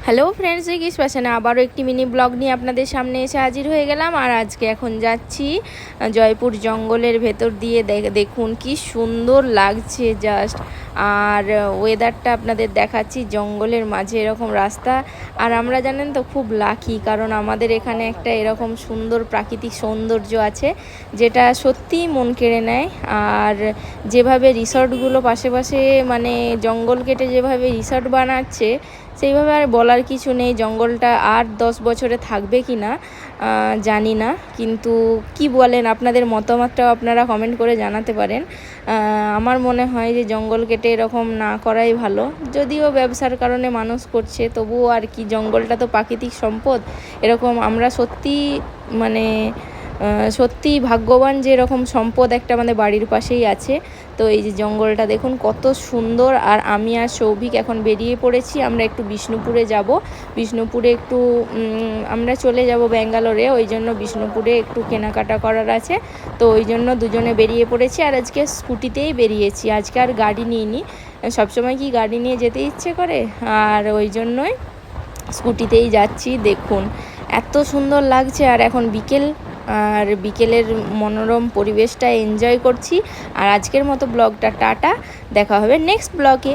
Hello friends, উইকিস প্যাশনে আবারও একটি mini blog নিয়ে আপনাদের সামনে এসে হাজির হয়ে গেলাম। আর আজকে এখন যাচ্ছি জয়পুর জঙ্গলের ভেতর দিয়ে। দেখুন কি সুন্দর লাগছে জাস্ট। আর ওয়েদারটা আপনাদের দেখাচ্ছি, জঙ্গলের মাঝে এরকম রাস্তা। আর আমরা জানেন তো খুব লাকি, কারণ আমাদের এখানে একটা এরকম সুন্দর প্রাকৃতিক সৌন্দর্য আছে যেটা সত্যিই মন কেড়ে নেয়। আর যেভাবে রিসর্টগুলো পাশে পাশে মানে জঙ্গল কেটে যেভাবে রিসর্ট বানাচ্ছে, সেইভাবে আর বলার কিছু নেই। জঙ্গলটা আর 10 বছরে থাকবে কি না জানি না, কিন্তু কি বলেন, আপনাদের মতামতটাও আপনারা কমেন্ট করে জানাতে পারেন। আমার মনে হয় যে জঙ্গল কেটে এরকম না করাই ভালো। যদিও ব্যবসার কারণে মানুষ করছে, তবুও আর কি, জঙ্গলটা তো প্রাকৃতিক সম্পদ। এরকম আমরা সত্যিই ভাগ্যবান যে এরকম সম্পদ একটা আমাদের বাড়ির পাশেই আছে। তো এই যে জঙ্গলটা দেখুন কত সুন্দর। আর আমি আর সৌভিক এখন বেরিয়ে পড়েছি, আমরা একটু বিষ্ণুপুরে যাব। বিষ্ণুপুরে একটু আমরা চলে যাব ব্যাঙ্গালোরে, ওই জন্য বিষ্ণুপুরে একটু কেনাকাটা করার আছে। তো ওই জন্য দুজনে বেরিয়ে পড়েছি। আর আজকে স্কুটিতেই বেরিয়েছি, আজকে আর গাড়ি নিইনি। সবসময় কি গাড়ি নিয়ে যেতে ইচ্ছে করে, আর ওই জন্যই স্কুটিতেই যাচ্ছি। দেখুন এত সুন্দর লাগছে। আর এখন বিকেল, আর বিকেলের মনোরম পরিবেশটা এনজয় করছি। আর আজকের মতো ব্লগটা টাটা, দেখা হবে নেক্সট ব্লগে।